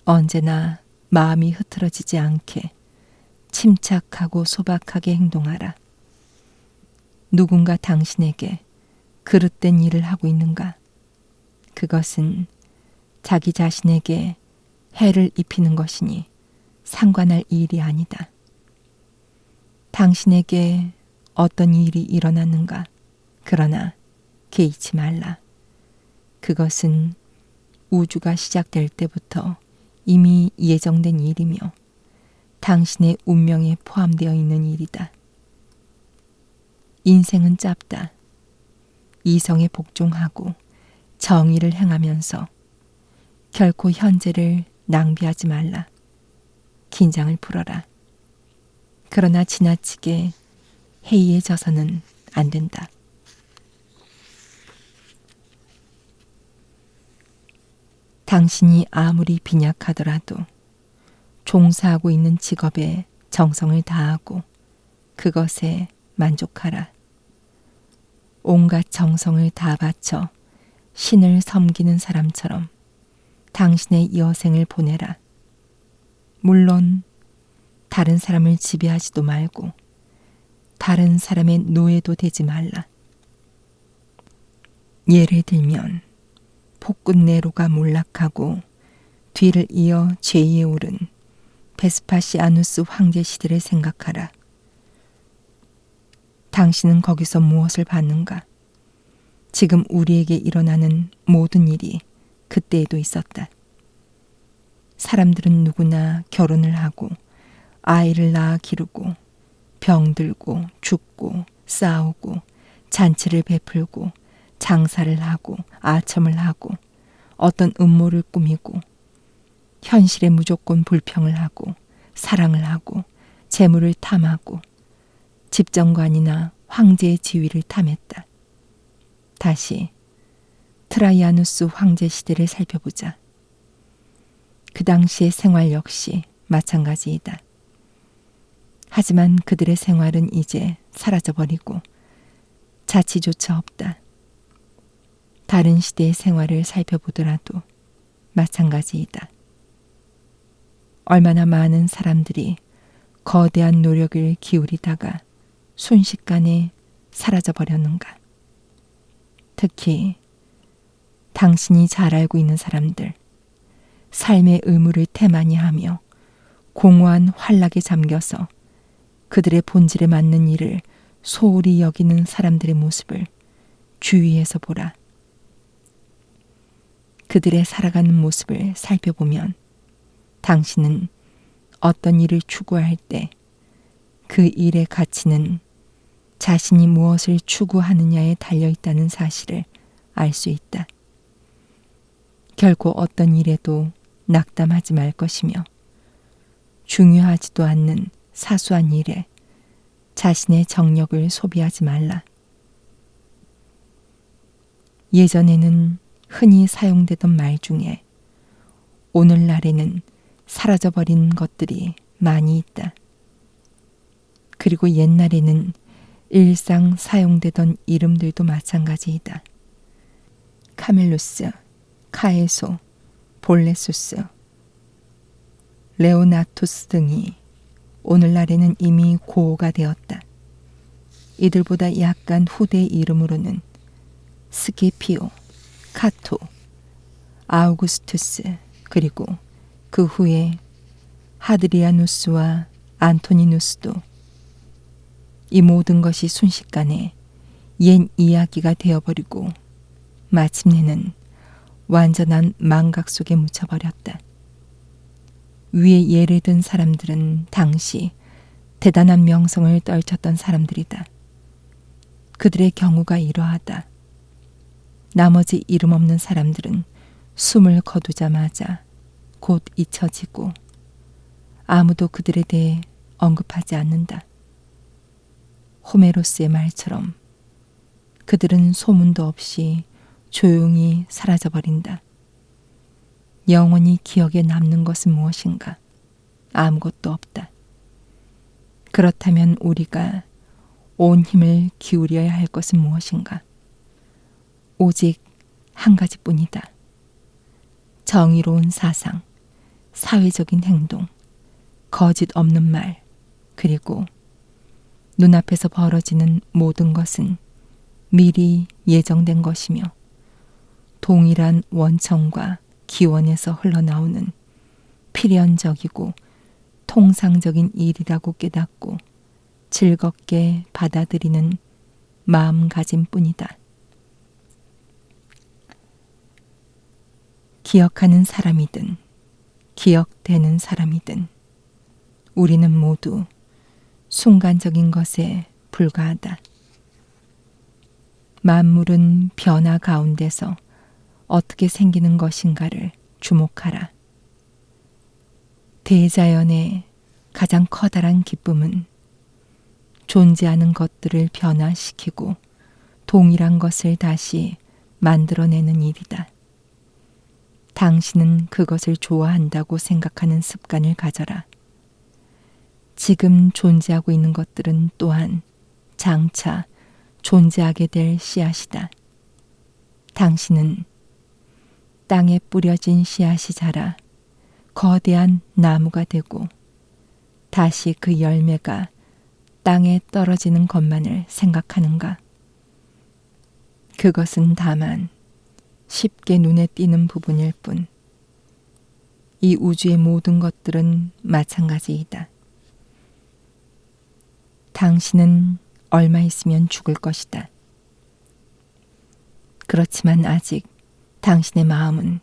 언제나 마음이 흐트러지지 않게 침착하고 소박하게 행동하라. 누군가 당신에게 그릇된 일을 하고 있는가? 그것은 자기 자신에게 해를 입히는 것이니 상관할 일이 아니다. 당신에게 어떤 일이 일어났는가? 그러나 개의치 말라. 그것은 우주가 시작될 때부터 이미 예정된 일이며 당신의 운명에 포함되어 있는 일이다. 인생은 짧다. 이성에 복종하고 정의를 행하면서 결코 현재를 낭비하지 말라. 긴장을 풀어라. 그러나 지나치게 해이해져서는 안 된다. 당신이 아무리 빈약하더라도 종사하고 있는 직업에 정성을 다하고 그것에 만족하라. 온갖 정성을 다 바쳐 신을 섬기는 사람처럼 당신의 여생을 보내라. 물론 다른 사람을 지배하지도 말고 다른 사람의 노예도 되지 말라. 예를 들면 폭군네로가 몰락하고 뒤를 이어 죄위에 오른 베스파시아누스 황제 시대를 생각하라. 당신은 거기서 무엇을 봤는가? 지금 우리에게 일어나는 모든 일이 그때에도 있었다. 사람들은 누구나 결혼을 하고 아이를 낳아 기르고 병들고 죽고 싸우고 잔치를 베풀고 장사를 하고 아첨을 하고 어떤 음모를 꾸미고 현실에 무조건 불평을 하고 사랑을 하고 재물을 탐하고 집정관이나 황제의 지위를 탐했다. 다시 트라이아누스 황제 시대를 살펴보자. 그 당시의 생활 역시 마찬가지이다. 하지만 그들의 생활은 이제 사라져버리고 자치조차 없다. 다른 시대의 생활을 살펴보더라도 마찬가지이다. 얼마나 많은 사람들이 거대한 노력을 기울이다가 순식간에 사라져버렸는가. 특히 당신이 잘 알고 있는 사람들, 삶의 의무를 태만히 하며 공허한 환락에 잠겨서 그들의 본질에 맞는 일을 소홀히 여기는 사람들의 모습을 주위에서 보라. 그들의 살아가는 모습을 살펴보면 당신은 어떤 일을 추구할 때 그 일의 가치는 자신이 무엇을 추구하느냐에 달려있다는 사실을 알 수 있다. 결코 어떤 일에도 낙담하지 말 것이며 중요하지도 않는 사소한 일에 자신의 정력을 소비하지 말라. 예전에는 흔히 사용되던 말 중에 오늘날에는 사라져버린 것들이 많이 있다. 그리고 옛날에는 일상 사용되던 이름들도 마찬가지이다. 카멜루스, 카에소, 볼레수스, 레오나투스 등이 오늘날에는 이미 고어가 되었다. 이들보다 약간 후대의 이름으로는 스키피오, 카토, 아우구스투스, 그리고 그 후에 하드리아누스와 안토니누스도 이 모든 것이 순식간에 옛 이야기가 되어버리고 마침내는 완전한 망각 속에 묻혀버렸다. 위에 예를 든 사람들은 당시 대단한 명성을 떨쳤던 사람들이다. 그들의 경우가 이러하다. 나머지 이름 없는 사람들은 숨을 거두자마자 곧 잊혀지고 아무도 그들에 대해 언급하지 않는다. 호메로스의 말처럼 그들은 소문도 없이 조용히 사라져버린다. 영원히 기억에 남는 것은 무엇인가? 아무것도 없다. 그렇다면 우리가 온 힘을 기울여야 할 것은 무엇인가? 오직 한 가지뿐이다. 정의로운 사상, 사회적인 행동, 거짓 없는 말, 그리고 눈앞에서 벌어지는 모든 것은 미리 예정된 것이며 동일한 원천과 기원에서 흘러나오는 필연적이고 통상적인 일이라고 깨닫고 즐겁게 받아들이는 마음가짐뿐이다. 기억하는 사람이든 기억되는 사람이든 우리는 모두 순간적인 것에 불과하다. 만물은 변화 가운데서 어떻게 생기는 것인가를 주목하라. 대자연의 가장 커다란 기쁨은 존재하는 것들을 변화시키고 동일한 것을 다시 만들어내는 일이다. 당신은 그것을 좋아한다고 생각하는 습관을 가져라. 지금 존재하고 있는 것들은 또한 장차 존재하게 될 씨앗이다. 당신은 땅에 뿌려진 씨앗이 자라 거대한 나무가 되고 다시 그 열매가 땅에 떨어지는 것만을 생각하는가? 그것은 다만 쉽게 눈에 띄는 부분일 뿐. 이 우주의 모든 것들은 마찬가지이다. 당신은 얼마 있으면 죽을 것이다. 그렇지만 아직 당신의 마음은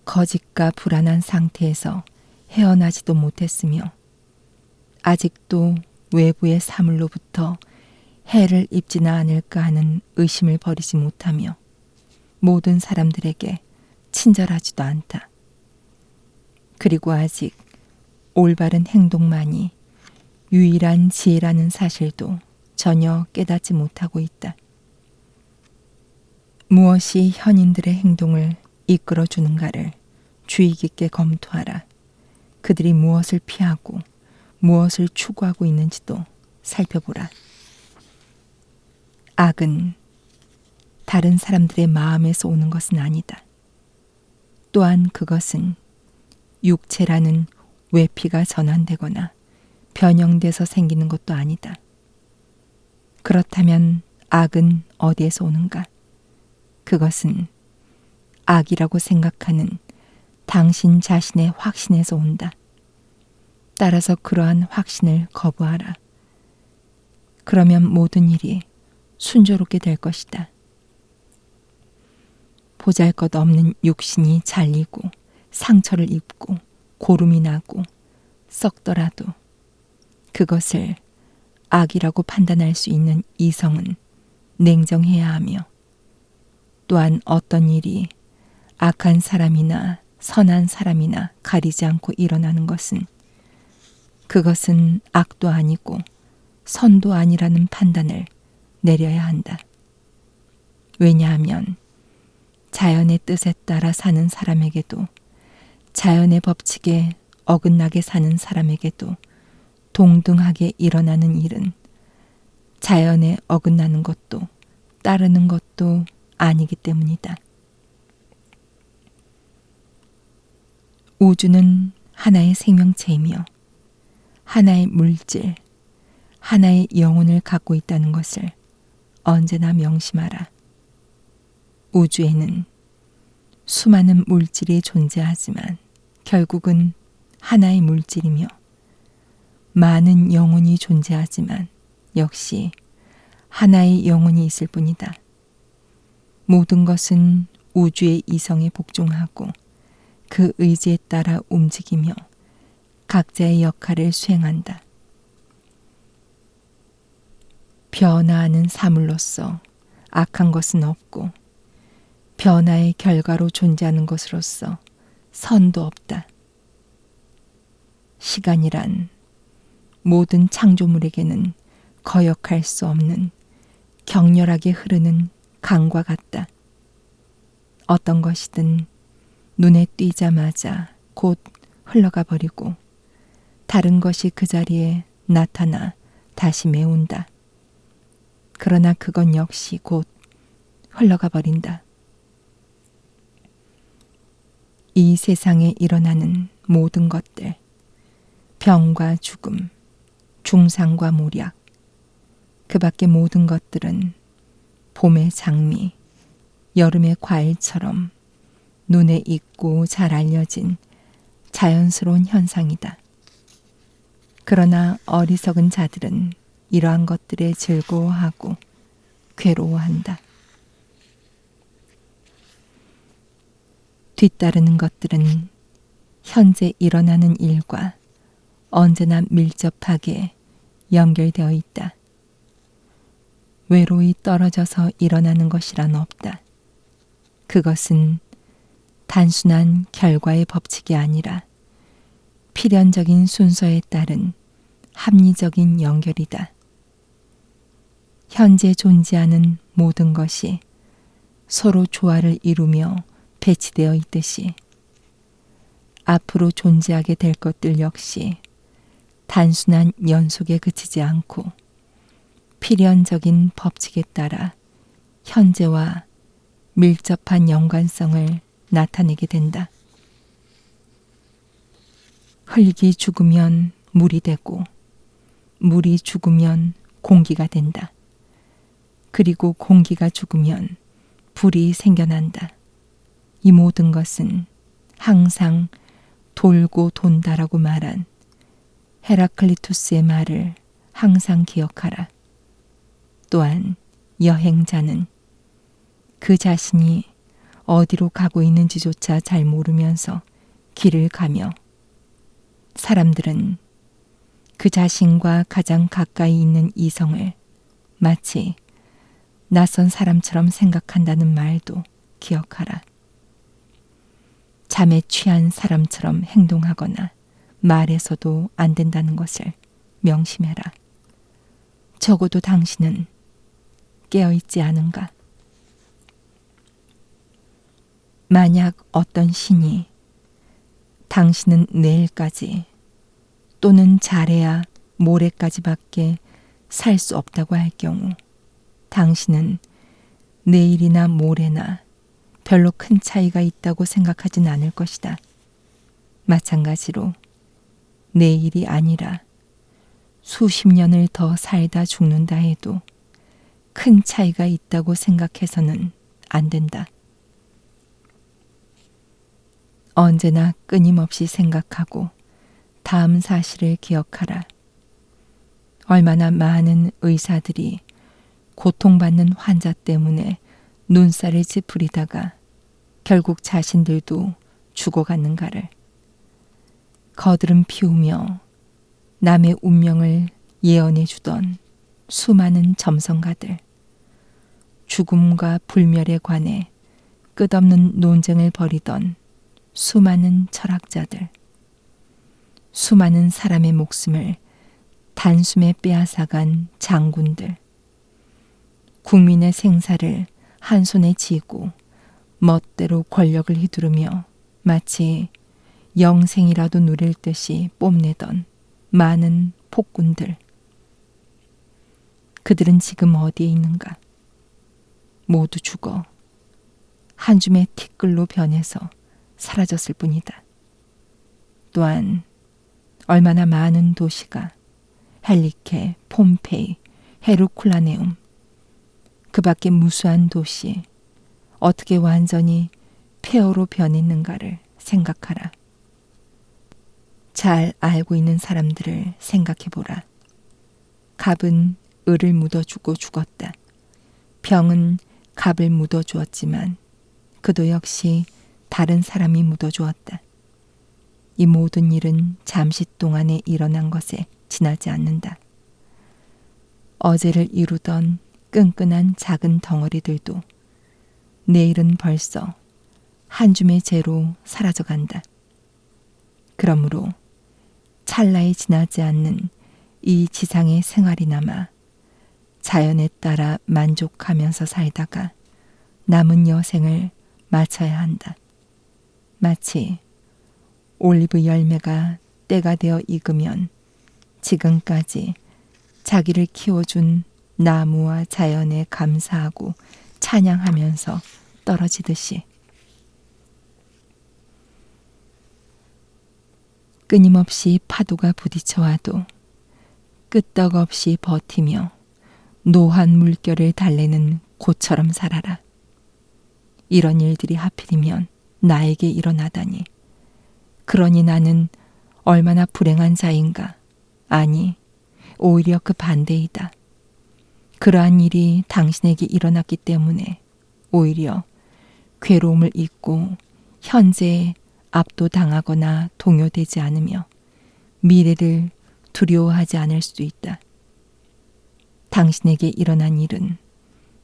거짓과 불안한 상태에서 헤어나지도 못했으며 아직도 외부의 사물로부터 해를 입지나 않을까 하는 의심을 버리지 못하며 모든 사람들에게 친절하지도 않다. 그리고 아직 올바른 행동만이 유일한 지혜라는 사실도 전혀 깨닫지 못하고 있다. 무엇이 현인들의 행동을 이끌어 주는가를 주의 깊게 검토하라. 그들이 무엇을 피하고 무엇을 추구하고 있는지도 살펴보라. 악은 다른 사람들의 마음에서 오는 것은 아니다. 또한 그것은 육체라는 외피가 전환되거나 변형돼서 생기는 것도 아니다. 그렇다면 악은 어디에서 오는가? 그것은 악이라고 생각하는 당신 자신의 확신에서 온다. 따라서 그러한 확신을 거부하라. 그러면 모든 일이 순조롭게 될 것이다. 보잘것없는 육신이 잘리고 상처를 입고 고름이 나고 썩더라도 그것을 악이라고 판단할 수 있는 이성은 냉정해야 하며, 또한 어떤 일이 악한 사람이나 선한 사람이나 가리지 않고 일어나는 것은 그것은 악도 아니고 선도 아니라는 판단을 내려야 한다. 왜냐하면 자연의 뜻에 따라 사는 사람에게도 자연의 법칙에 어긋나게 사는 사람에게도 동등하게 일어나는 일은 자연에 어긋나는 것도 따르는 것도 아니기 때문이다. 우주는 하나의 생명체이며 하나의 물질, 하나의 영혼을 갖고 있다는 것을 언제나 명심하라. 우주에는 수많은 물질이 존재하지만 결국은 하나의 물질이며, 많은 영혼이 존재하지만 역시 하나의 영혼이 있을 뿐이다. 모든 것은 우주의 이성에 복종하고 그 의지에 따라 움직이며 각자의 역할을 수행한다. 변화하는 사물로서 악한 것은 없고 변화의 결과로 존재하는 것으로서 선도 없다. 시간이란 모든 창조물에게는 거역할 수 없는 격렬하게 흐르는 강과 같다. 어떤 것이든 눈에 띄자마자 곧 흘러가 버리고 다른 것이 그 자리에 나타나 다시 메운다. 그러나 그건 역시 곧 흘러가 버린다. 이 세상에 일어나는 모든 것들, 병과 죽음, 중상과 모략, 그 밖의 모든 것들은 봄의 장미, 여름의 과일처럼 눈에 익고 잘 알려진 자연스러운 현상이다. 그러나 어리석은 자들은 이러한 것들에 즐거워하고 괴로워한다. 뒤따르는 것들은 현재 일어나는 일과 언제나 밀접하게 연결되어 있다. 외로이 떨어져서 일어나는 것이란 없다. 그것은 단순한 결과의 법칙이 아니라 필연적인 순서에 따른 합리적인 연결이다. 현재 존재하는 모든 것이 서로 조화를 이루며 배치되어 있듯이 앞으로 존재하게 될 것들 역시 단순한 연속에 그치지 않고 필연적인 법칙에 따라 현재와 밀접한 연관성을 나타내게 된다. 흙이 죽으면 물이 되고 물이 죽으면 공기가 된다. 그리고 공기가 죽으면 불이 생겨난다. 이 모든 것은 항상 돌고 돈다라고 말한 헤라클리투스의 말을 항상 기억하라. 또한 여행자는 그 자신이 어디로 가고 있는지조차 잘 모르면서 길을 가며, 사람들은 그 자신과 가장 가까이 있는 이성을 마치 낯선 사람처럼 생각한다는 말도 기억하라. 잠에 취한 사람처럼 행동하거나 말해서도 안 된다는 것을 명심해라. 적어도 당신은 깨어있지 않은가? 만약 어떤 신이 당신은 내일까지 또는 잘해야 모레까지밖에 살 수 없다고 할 경우 당신은 내일이나 모레나 별로 큰 차이가 있다고 생각하진 않을 것이다. 마찬가지로 내일이 아니라 수십 년을 더 살다 죽는다 해도 큰 차이가 있다고 생각해서는 안 된다. 언제나 끊임없이 생각하고 다음 사실을 기억하라. 얼마나 많은 의사들이 고통받는 환자 때문에 눈살을 찌푸리다가 결국 자신들도 죽어갔는가를. 거드름 피우며 남의 운명을 예언해 주던 수많은 점성가들. 죽음과 불멸에 관해 끝없는 논쟁을 벌이던 수많은 철학자들. 수많은 사람의 목숨을 단숨에 빼앗아간 장군들. 국민의 생사를 한 손에 쥐고 멋대로 권력을 휘두르며 마치 영생이라도 누릴 듯이 뽐내던 많은 폭군들. 그들은 지금 어디에 있는가? 모두 죽어 한 줌의 티끌로 변해서 사라졌을 뿐이다. 또한 얼마나 많은 도시가 헬리케, 폼페이, 헤르쿨라네움, 그 밖에 무수한 도시, 어떻게 완전히 폐허로 변했는가를 생각하라. 잘 알고 있는 사람들을 생각해보라. 갑은 을을 묻어주고 죽었다. 병은 갑을 묻어주었지만 그도 역시 다른 사람이 묻어주었다. 이 모든 일은 잠시 동안에 일어난 것에 지나지 않는다. 어제를 이루던 끈끈한 작은 덩어리들도 내일은 벌써 한 줌의 재로 사라져간다. 그러므로 찰나에 지나지 않는 이 지상의 생활이나마 자연에 따라 만족하면서 살다가 남은 여생을 마쳐야 한다. 마치 올리브 열매가 때가 되어 익으면 지금까지 자기를 키워준 나무와 자연에 감사하고 찬양하면서 떨어지듯이. 끊임없이 파도가 부딪혀와도 끄떡없이 버티며 노한 물결을 달래는 고처럼 살아라. 이런 일들이 하필이면 나에게 일어나다니. 그러니 나는 얼마나 불행한 자인가. 아니, 오히려 그 반대이다. 그러한 일이 당신에게 일어났기 때문에 오히려 괴로움을 잊고 현재에 압도당하거나 동요되지 않으며 미래를 두려워하지 않을 수도 있다. 당신에게 일어난 일은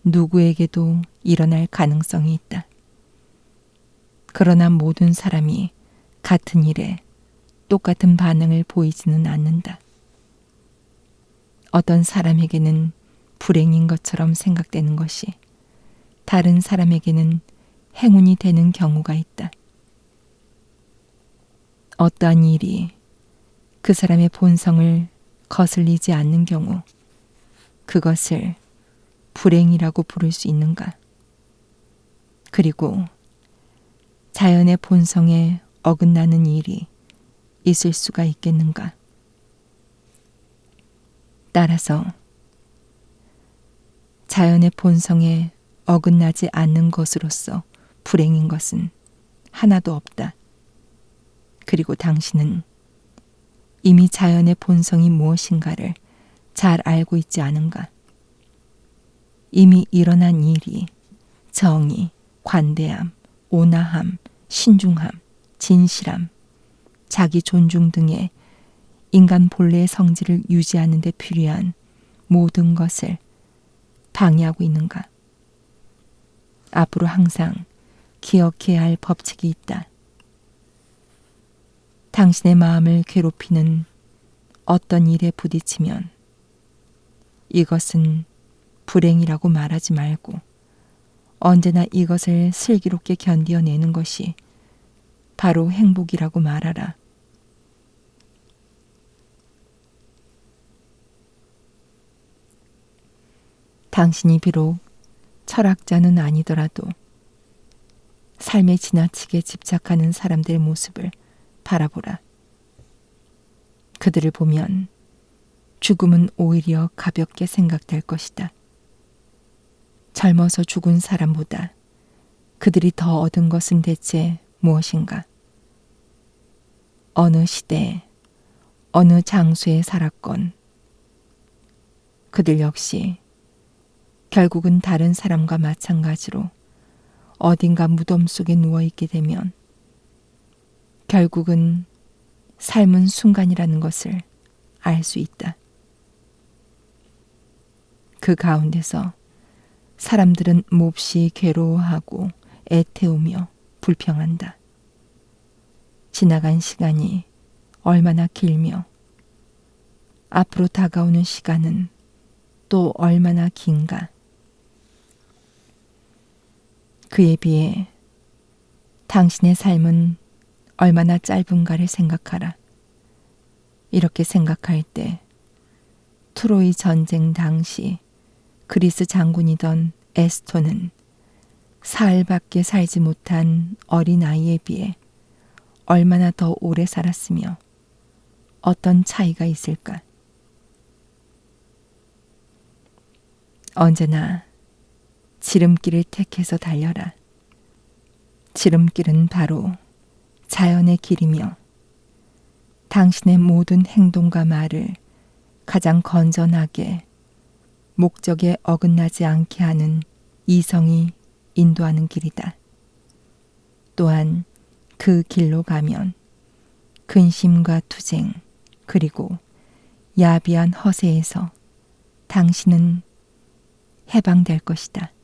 누구에게도 일어날 가능성이 있다. 그러나 모든 사람이 같은 일에 똑같은 반응을 보이지는 않는다. 어떤 사람에게는 불행인 것처럼 생각되는 것이 다른 사람에게는 행운이 되는 경우가 있다. 어떠한 일이 그 사람의 본성을 거슬리지 않는 경우 그것을 불행이라고 부를 수 있는가? 그리고 자연의 본성에 어긋나는 일이 있을 수가 있겠는가? 따라서 자연의 본성에 어긋나지 않는 것으로서 불행인 것은 하나도 없다. 그리고 당신은 이미 자연의 본성이 무엇인가를 잘 알고 있지 않은가? 이미 일어난 일이 정의, 관대함, 온화함, 신중함, 진실함, 자기 존중 등의 인간 본래의 성질을 유지하는 데 필요한 모든 것을 방해하고 있는가? 앞으로 항상 기억해야 할 법칙이 있다. 당신의 마음을 괴롭히는 어떤 일에 부딪히면 이것은 불행이라고 말하지 말고 언제나 이것을 슬기롭게 견디어내는 것이 바로 행복이라고 말하라. 당신이 비록 철학자는 아니더라도 삶에 지나치게 집착하는 사람들의 모습을 바라보라. 그들을 보면 죽음은 오히려 가볍게 생각될 것이다. 젊어서 죽은 사람보다 그들이 더 얻은 것은 대체 무엇인가? 어느 시대에 어느 장소에 살았건 그들 역시 결국은 다른 사람과 마찬가지로 어딘가 무덤 속에 누워있게 되면 결국은 삶은 순간이라는 것을 알 수 있다. 그 가운데서 사람들은 몹시 괴로워하고 애태우며 불평한다. 지나간 시간이 얼마나 길며 앞으로 다가오는 시간은 또 얼마나 긴가. 그에 비해 당신의 삶은 얼마나 짧은가를 생각하라. 이렇게 생각할 때 트로이 전쟁 당시 그리스 장군이던 에스토는 사흘밖에 살지 못한 어린아이에 비해 얼마나 더 오래 살았으며 어떤 차이가 있을까? 언제나 지름길을 택해서 달려라. 지름길은 바로 자연의 길이며 당신의 모든 행동과 말을 가장 건전하게 목적에 어긋나지 않게 하는 이성이 인도하는 길이다. 또한 그 길로 가면 근심과 투쟁 그리고 야비한 허세에서 당신은 해방될 것이다.